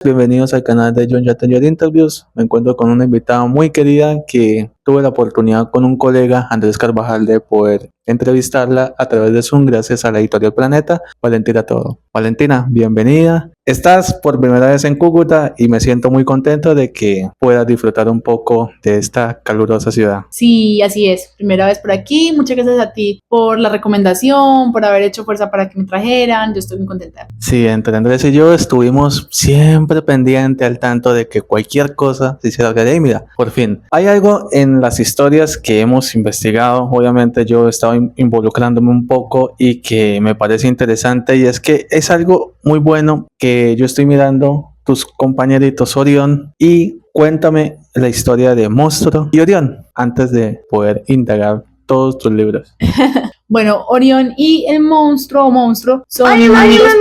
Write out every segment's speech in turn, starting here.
Bienvenidos al canal de John Yatanyer Interviews. Me encuentro con una invitada muy querida que tuve la oportunidad con un colega, Andrés Carvajal, de poder entrevistarla a través de Zoom gracias a la editorial Planeta, Valentina Toro. Valentina, bienvenida. Estás por primera vez en Cúcuta y me siento muy contento de que puedas disfrutar un poco de esta calurosa ciudad. Sí, así es. Primera vez por aquí. Muchas gracias a ti por la recomendación, por haber hecho fuerza para que me trajeran. Yo estoy muy contenta. Sí, entre Andrés y yo estuvimos siempre pendiente al tanto de que cualquier cosa se hiciera de ahí. Mira, por fin. Hay algo en las historias que hemos investigado. Obviamente yo he estado involucrándome un poco y que me parece interesante, y es que es algo muy bueno que yo estoy mirando tus compañeritos Orión, y cuéntame la historia de Monstruo y Orión antes de poder indagar todos tus libros. Bueno, Orión y el monstruo son,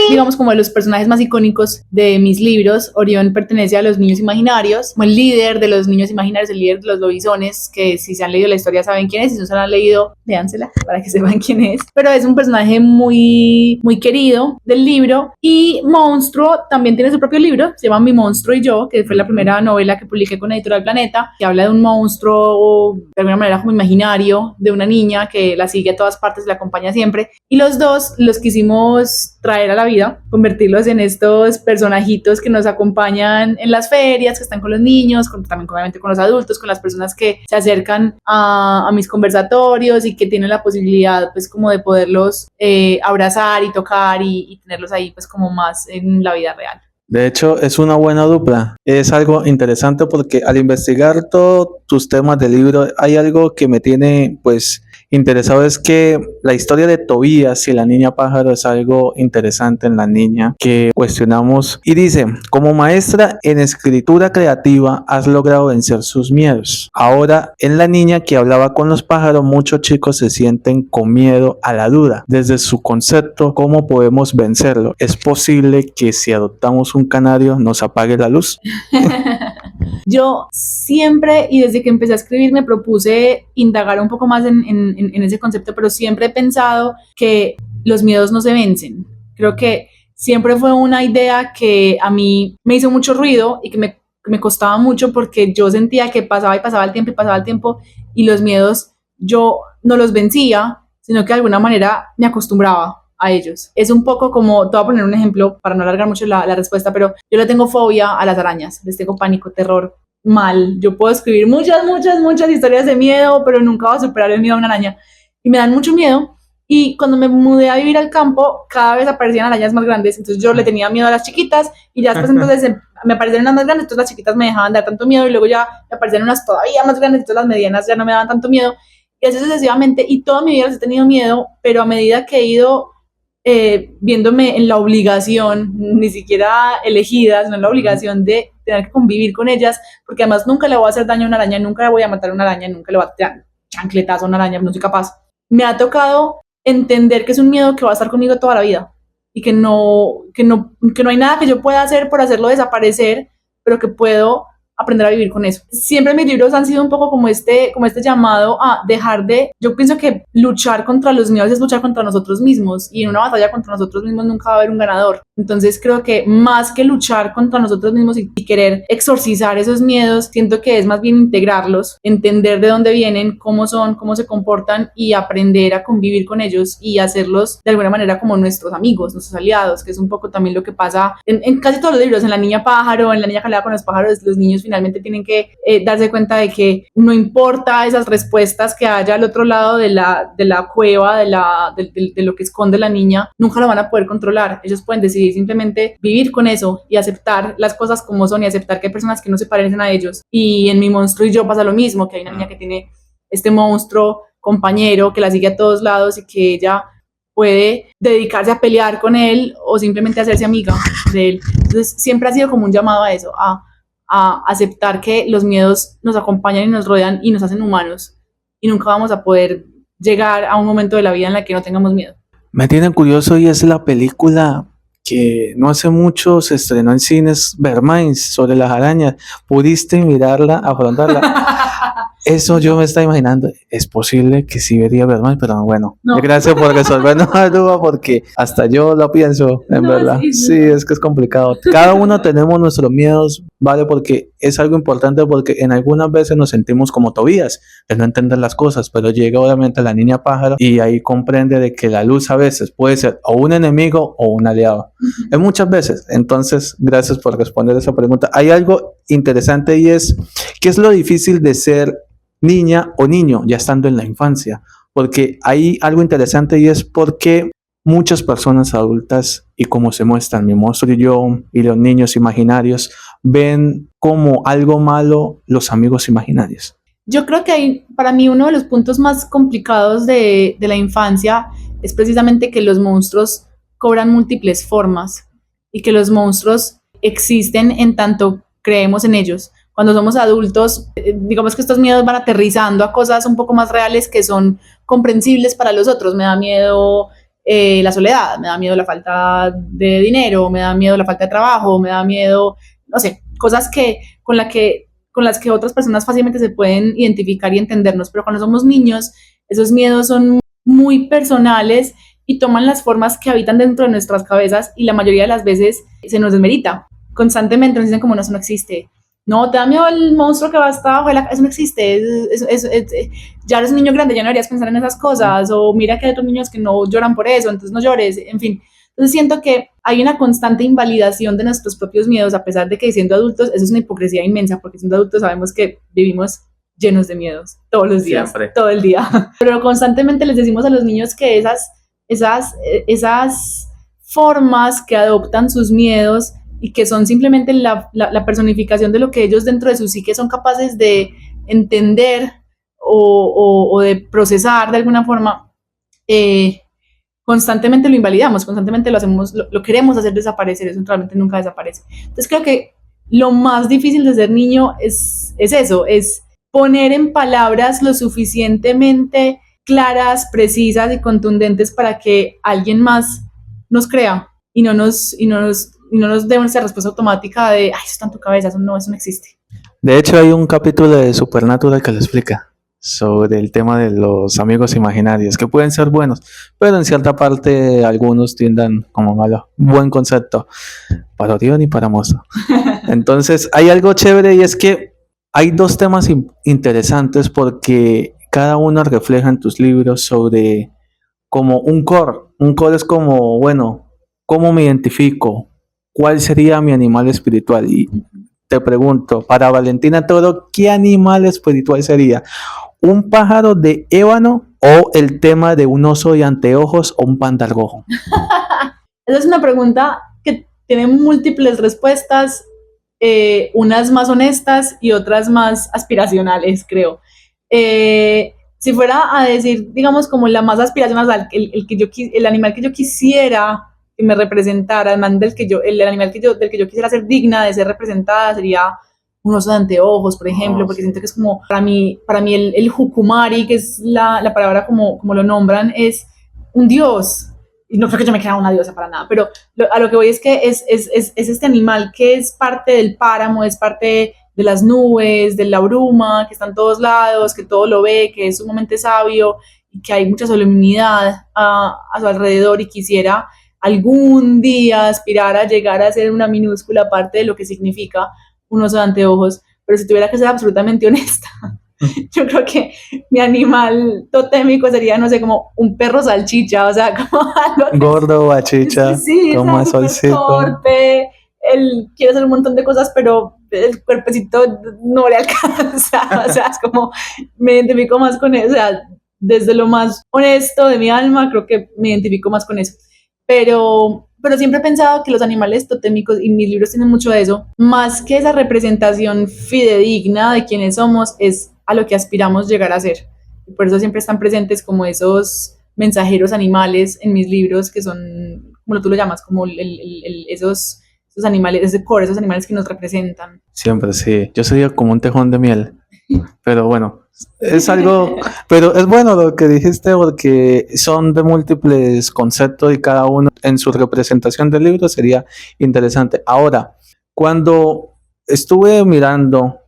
digamos, como de los personajes más icónicos de mis libros. Orión pertenece a los niños imaginarios, como el líder de los niños imaginarios, el líder de los lobisones, que si se han leído la historia saben quién es, si no se la han leído, léansela para que sepan quién es. Pero es un personaje muy, muy querido del libro. Y Monstruo también tiene su propio libro, se llama Mi Monstruo y Yo, que fue la primera novela que publiqué con Editorial Planeta, que habla de un monstruo, de alguna manera como imaginario, de una niña que la sigue a todas partes, la acompaña siempre, y los dos los quisimos traer a la vida, convertirlos en estos personajitos que nos acompañan en las ferias, que están con los niños, también obviamente con los adultos, con las personas que se acercan a mis conversatorios y que tienen la posibilidad pues como de poderlos abrazar y tocar y tenerlos ahí pues como más en la vida real. De hecho, es una buena dupla. Es algo interesante porque al investigar todos tus temas de libro, hay algo que me tiene pues interesado, es que la historia de Tobías y la niña pájaro es algo interesante en la niña que cuestionamos, y dice: como maestra en escritura creativa has logrado vencer sus miedos. Ahora en la niña que hablaba con los pájaros, muchos chicos se sienten con miedo a la duda. Desde su concepto, ¿cómo podemos vencerlo? ¿Es posible que si adoptamos un canario nos apague la luz? Yo siempre, y desde que empecé a escribir, me propuse indagar un poco más en ese concepto, pero siempre he pensado que los miedos no se vencen. Creo que siempre fue una idea que a mí me hizo mucho ruido y que me costaba mucho, porque yo sentía que pasaba y pasaba el tiempo y pasaba el tiempo, y los miedos yo no los vencía, sino que de alguna manera me acostumbraba a ellos. Es un poco como, te voy a poner un ejemplo para no alargar mucho la respuesta, pero yo le tengo fobia a las arañas, les tengo pánico, terror, mal. Yo puedo escribir muchas historias de miedo, pero nunca voy a superar el miedo a una araña. Y me dan mucho miedo. Y cuando me mudé a vivir al campo, cada vez aparecían arañas más grandes, entonces yo le tenía miedo a las chiquitas, y ya después entonces me aparecieron unas más grandes, entonces las chiquitas me dejaban dar tanto miedo, y luego ya me aparecieron unas todavía más grandes, entonces las medianas ya no me daban tanto miedo, y así sucesivamente. Y toda mi vida les he tenido miedo, pero a medida que he ido viéndome en la obligación, ni siquiera elegida, sino en la obligación de tener que convivir con ellas, porque además nunca le voy a hacer daño a una araña, nunca le voy a matar a una araña, nunca le voy a tirar chancletazo a una araña, no soy capaz. Me ha tocado entender que es un miedo que va a estar conmigo toda la vida, y que no hay nada que yo pueda hacer por hacerlo desaparecer, pero que puedo aprender a vivir con eso. Siempre mis libros han sido un poco como este llamado a dejar de, yo pienso que luchar contra los miedos es luchar contra nosotros mismos, y en una batalla contra nosotros mismos nunca va a haber un ganador. Entonces creo que más que luchar contra nosotros mismos y querer exorcizar esos miedos, siento que es más bien integrarlos, entender de dónde vienen, cómo son, cómo se comportan, y aprender a convivir con ellos y hacerlos de alguna manera como nuestros amigos, nuestros aliados, que es un poco también lo que pasa en casi todos los libros. En La niña pájaro, en La niña que hablaba con los pájaros, los niños finalmente tienen que darse cuenta de que no importa esas respuestas que haya al otro lado de la cueva, de lo que esconde la niña, nunca lo van a poder controlar. Ellos pueden decidir simplemente vivir con eso y aceptar las cosas como son, y aceptar que hay personas que no se parecen a ellos. Y en Mi Monstruo y Yo pasa lo mismo, que hay una niña que tiene este monstruo compañero que la sigue a todos lados, y que ella puede dedicarse a pelear con él o simplemente hacerse amiga de él. Entonces siempre ha sido como un llamado a eso, a aceptar que los miedos nos acompañan y nos rodean y nos hacen humanos, y nunca vamos a poder llegar a un momento de la vida en la que no tengamos miedo. Me tiene curioso, y es la película que no hace mucho se estrenó en cines, Vermines, sobre las arañas. ¿Pudiste mirarla, afrontarla? Eso yo me estaba imaginando. Es posible que sí vería Batman, pero bueno. No. Gracias por resolvernos la duda porque hasta yo lo pienso, en No, verdad. sí, Sí, es que es complicado. Cada uno tenemos nuestros miedos, ¿vale? Porque es algo importante porque en algunas veces nos sentimos como Tobías, de no entender las cosas, pero llega obviamente la niña pájaro y ahí comprende de que la luz a veces puede ser o un enemigo o un aliado. En muchas veces. Entonces, gracias por responder esa pregunta. Hay algo interesante y es, ¿qué es lo difícil de ser niña o niño ya estando en la infancia? Porque hay algo interesante y es porque muchas personas adultas y como se muestran mi monstruo y yo y los niños imaginarios ven como algo malo los amigos imaginarios. Yo creo que para mí uno de los puntos más complicados de la infancia es precisamente que los monstruos cobran múltiples formas y que los monstruos existen en tanto creemos en ellos. Cuando somos adultos, digamos que estos miedos van aterrizando a cosas un poco más reales que son comprensibles para los otros. Me da miedo la soledad, me da miedo la falta de dinero, me da miedo la falta de trabajo, me da miedo, no sé, cosas con las que otras personas fácilmente se pueden identificar y entendernos. Pero cuando somos niños, esos miedos son muy personales y toman las formas que habitan dentro de nuestras cabezas y la mayoría de las veces se nos desmerita. Constantemente nos dicen como no, eso no existe. No, te da miedo el monstruo que va hasta abajo de la... Eso no existe. Ya eres un niño grande, ya no deberías pensar en esas cosas. O mira que hay otros niños que no lloran por eso, entonces no llores. En fin. Entonces siento que hay una constante invalidación de nuestros propios miedos, a pesar de que siendo adultos, eso es una hipocresía inmensa, porque siendo adultos sabemos que vivimos llenos de miedos todos los días, siempre, todo el día. Pero constantemente les decimos a los niños que esas formas que adoptan sus miedos y que son simplemente la personificación de lo que ellos dentro de su psique son capaces de entender o de procesar de alguna forma, constantemente lo invalidamos, constantemente lo hacemos, lo queremos hacer desaparecer, eso realmente nunca desaparece. Entonces creo que lo más difícil de ser niño es eso, es poner en palabras lo suficientemente claras, precisas y contundentes para que alguien más nos crea y no nos dé esa respuesta automática de, ay, eso está en tu cabeza, eso no existe. De hecho, hay un capítulo de Supernatural que lo explica sobre el tema de los amigos imaginarios, que pueden ser buenos, pero en cierta parte algunos tiendan como malo. Buen concepto, para Orión y para Mozo. Entonces, hay algo chévere y es que hay dos temas interesantes porque cada uno refleja en tus libros sobre como un core. Un core es como, bueno, ¿cómo me identifico? ¿Cuál sería mi animal espiritual? Y te pregunto, para Valentina Toro, ¿qué animal espiritual sería? ¿Un pájaro de ébano o el tema de un oso de anteojos o un panda rojo? Esa es una pregunta que tiene múltiples respuestas, unas más honestas y otras más aspiracionales, creo. Si fuera a decir, digamos, como la más aspiracional, el animal que yo quisiera que me representara, el animal del que yo quisiera ser digna de ser representada sería un oso de anteojos, por ejemplo, porque siento que es como, para mí el Hukumari, que es la palabra como lo nombran, es un dios. Y no creo que yo me crea una diosa para nada, pero a lo que voy es que es este animal que es parte del páramo, es parte de las nubes, de la bruma, que está en todos lados, que todo lo ve, que es sumamente sabio y que hay mucha solemnidad a su alrededor, y quisiera algún día aspirar a llegar a ser una minúscula parte de lo que significa un oso de anteojos. Pero si tuviera que ser absolutamente honesta, yo creo que mi animal totémico sería, no sé, como un perro salchicha, o sea, como algo gordo, bachicha, sí, como solcito, torpe, él quiere hacer un montón de cosas, pero el cuerpecito no le alcanza, o sea, es como, me identifico más con eso, o sea, desde lo más honesto de mi alma, creo que me identifico más con eso. Pero siempre he pensado que los animales totémicos, y mis libros tienen mucho de eso, más que esa representación fidedigna de quienes somos, es a lo que aspiramos llegar a ser. Y por eso siempre están presentes como esos mensajeros animales en mis libros, que son, como tú lo llamas, como esos animales, ese core, esos animales que nos representan. Siempre, sí. Yo sería como un tejón de miel. Pero bueno, es algo, pero es bueno lo que dijiste porque son de múltiples conceptos y cada uno en su representación del libro sería interesante. Ahora, cuando estuve mirando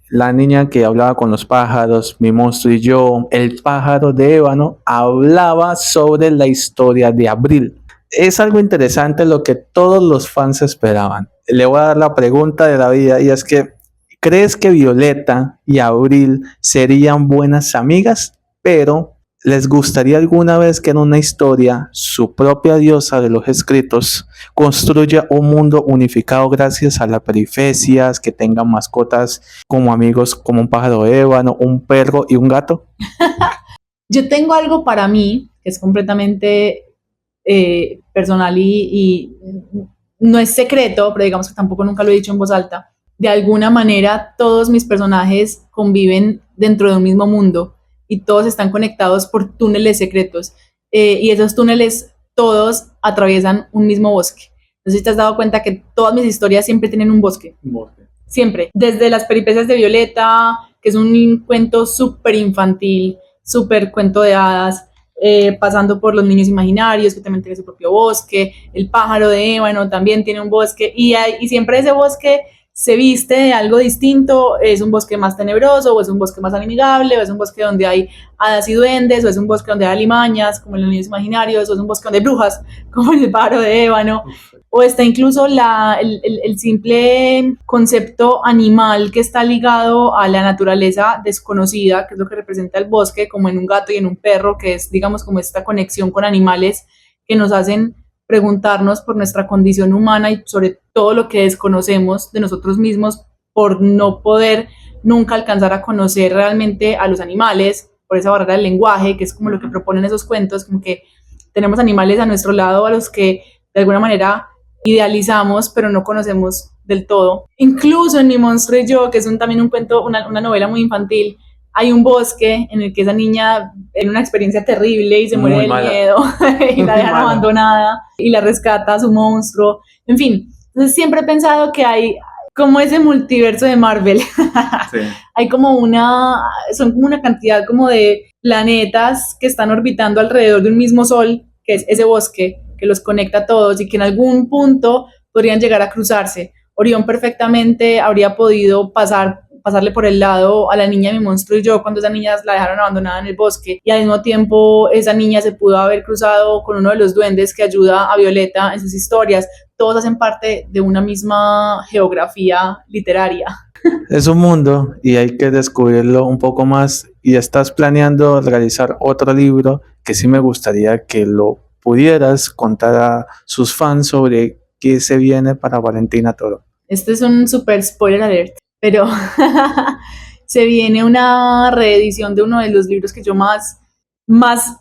La niña que hablaba con los pájaros, Mi monstruo y yo, El pájaro de ébano, hablaba sobre la historia de Abril. Es algo interesante lo que todos los fans esperaban. Le voy a dar la pregunta de la vida y es que, ¿crees que Violeta y Abril serían buenas amigas? Pero ¿les gustaría alguna vez que en una historia su propia diosa de los escritos construya un mundo unificado gracias a las perifecias, que tengan mascotas como amigos como un pájaro de ébano, un perro y un gato? Yo tengo algo para mí que es completamente personal y no es secreto, pero digamos que tampoco nunca lo he dicho en voz alta. De alguna manera todos mis personajes conviven dentro de un mismo mundo y todos están conectados por túneles secretos, y esos túneles todos atraviesan un mismo bosque. No sé si te has dado cuenta que todas mis historias siempre tienen un bosque. Siempre. Desde las peripecias de Violeta, que es un cuento súper infantil, súper cuento de hadas, pasando por los niños imaginarios, que también tiene su propio bosque, el pájaro de ébano también tiene un bosque, y siempre ese bosque se viste de algo distinto. Es un bosque más tenebroso, o es un bosque más amigable, o es un bosque donde hay hadas y duendes, o es un bosque donde hay alimañas, como en los niños imaginarios, o es un bosque donde hay brujas, como en el pájaro de ébano, o está incluso el simple concepto animal que está ligado a la naturaleza desconocida, que es lo que representa el bosque, como en un gato y en un perro, que es, digamos, como esta conexión con animales que nos hacen preguntarnos por nuestra condición humana y sobre todo lo que desconocemos de nosotros mismos por no poder nunca alcanzar a conocer realmente a los animales, por esa barrera del lenguaje, que es como lo que proponen esos cuentos, como que tenemos animales a nuestro lado a los que de alguna manera idealizamos, pero no conocemos del todo. Incluso en Mi monstruo y yo, que es también un cuento, una novela muy infantil, hay un bosque en el que esa niña en una experiencia terrible y se muere del miedo y la dejan abandonada y la rescata su monstruo. En fin, entonces siempre he pensado que hay como ese multiverso de Marvel. Sí. Hay como son como una cantidad como de planetas que están orbitando alrededor de un mismo sol, que es ese bosque que los conecta a todos y que en algún punto podrían llegar a cruzarse. Orión perfectamente habría podido pasarle por el lado a la niña de Mi monstruo y yo cuando esa niña la dejaron abandonada en el bosque, y al mismo tiempo esa niña se pudo haber cruzado con uno de los duendes que ayuda a Violeta en sus historias. Todos hacen parte de una misma geografía literaria. Es un mundo y hay que descubrirlo un poco más, y estás planeando realizar otro libro que sí me gustaría que lo pudieras contar a sus fans sobre qué se viene para Valentina Toro. Este es un super spoiler alert, pero se viene una reedición de uno de los libros que yo más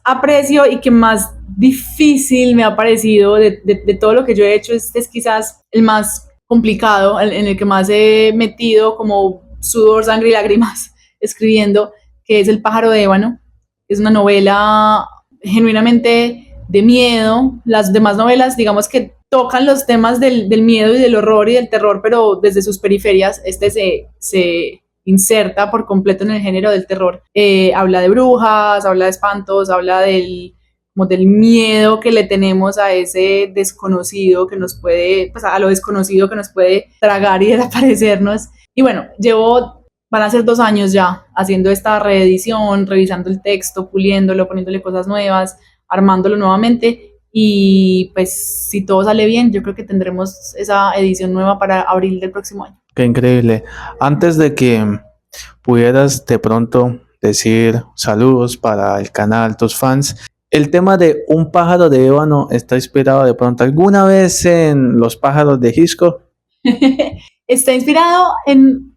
aprecio y que más difícil me ha parecido de todo lo que yo he hecho. Este es quizás el más complicado, en el que más he metido como sudor, sangre y lágrimas escribiendo, que es El pájaro de ébano. Es una novela genuinamente de miedo. Las demás novelas, digamos que tocan los temas del miedo y del horror y del terror, pero desde sus periferias. Este se inserta por completo en el género del terror. Habla de brujas, habla de espantos, habla del miedo que le tenemos a ese desconocido que nos puede, pues a lo desconocido que nos puede tragar y desaparecernos. Y bueno, van a ser 2 años ya haciendo esta reedición, revisando el texto, puliéndolo, poniéndole cosas nuevas, armándolo nuevamente, y pues si todo sale bien, yo creo que tendremos esa edición nueva para abril del próximo año. Qué increíble. Antes de que pudieras de pronto decir saludos para el canal, tus fans, el tema de Un pájaro de ébano está inspirado de pronto alguna vez en Los pájaros de Hitchcock. Está inspirado en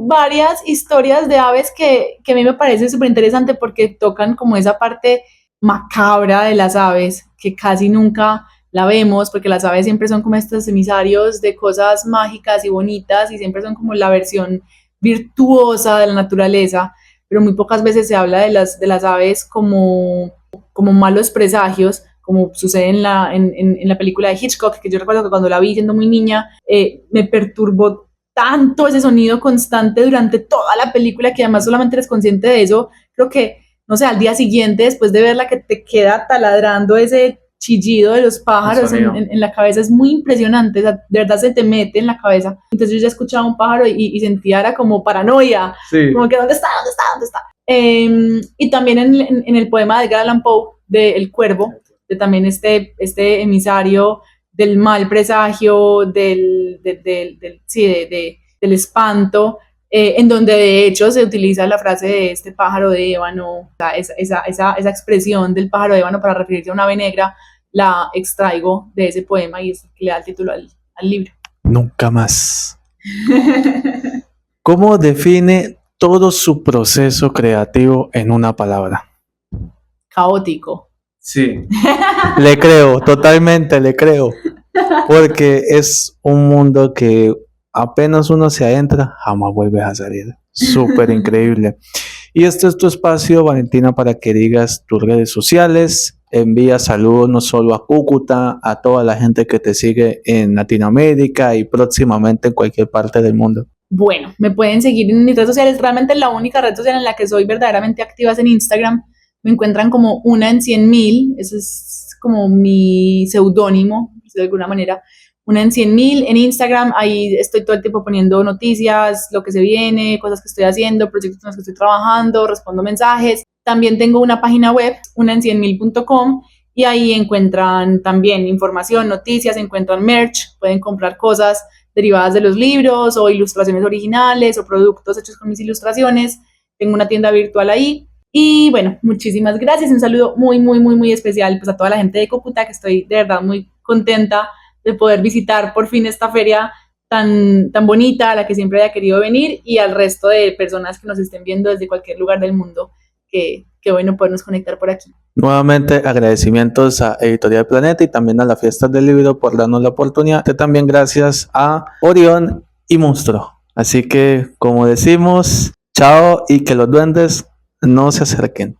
varias historias de aves que a mí me parece súper interesante porque tocan como esa parte macabra de las aves, que casi nunca la vemos, porque las aves siempre son como estos emisarios de cosas mágicas y bonitas, y siempre son como la versión virtuosa de la naturaleza, pero muy pocas veces se habla de las aves como malos presagios, como sucede en la película de Hitchcock, que yo recuerdo que cuando la vi siendo muy niña, me perturbó tanto ese sonido constante durante toda la película, que además solamente eres consciente de eso, creo que, no sé, al día siguiente, después de verla, que te queda taladrando ese chillido de los pájaros en la cabeza es muy impresionante, o sea, de verdad se te mete en la cabeza. Entonces yo ya escuchaba un pájaro y sentía era como paranoia, sí. Como que ¿dónde está? Y también en el poema de Edgar Allan Poe, de El Cuervo, de también este emisario del mal presagio, del espanto, en donde de hecho se utiliza la frase de este pájaro de ébano, esa expresión del pájaro de ébano para referirse a una ave negra, la extraigo de ese poema y es que le da el título al libro. Nunca más. ¿Cómo define todo su proceso creativo en una palabra? Caótico. Sí. Le creo, totalmente le creo. Porque es un mundo que apenas uno se adentra, jamás vuelve a salir. Súper increíble. Y este es tu espacio, Valentina, para que digas tus redes sociales. Envía saludos no solo a Cúcuta, a toda la gente que te sigue en Latinoamérica y próximamente en cualquier parte del mundo. Bueno, me pueden seguir en mis redes sociales. Realmente la única red social en la que soy verdaderamente activa es en Instagram. Me encuentran como una en 100.000. Ese es como mi seudónimo, de alguna manera. Una en 100.000 en Instagram. Ahí estoy todo el tiempo poniendo noticias, lo que se viene, cosas que estoy haciendo, proyectos en los que estoy trabajando, respondo mensajes. También tengo una página web, unaen100.000.com, y ahí encuentran también información, noticias, encuentran merch, pueden comprar cosas derivadas de los libros o ilustraciones originales o productos hechos con mis ilustraciones. Tengo una tienda virtual ahí. Y bueno, muchísimas gracias. Un saludo muy, muy, muy, muy especial pues a toda la gente de Cúcuta, que estoy de verdad muy contenta de poder visitar por fin esta feria tan bonita a la que siempre había querido venir, y al resto de personas que nos estén viendo desde cualquier lugar del mundo. Qué bueno podernos conectar por aquí. Nuevamente agradecimientos a Editorial Planeta y también a la Fiesta del Libro por darnos la oportunidad. También gracias a Orión y Monstruo. Así que, como decimos, chao y que los duendes no se acerquen.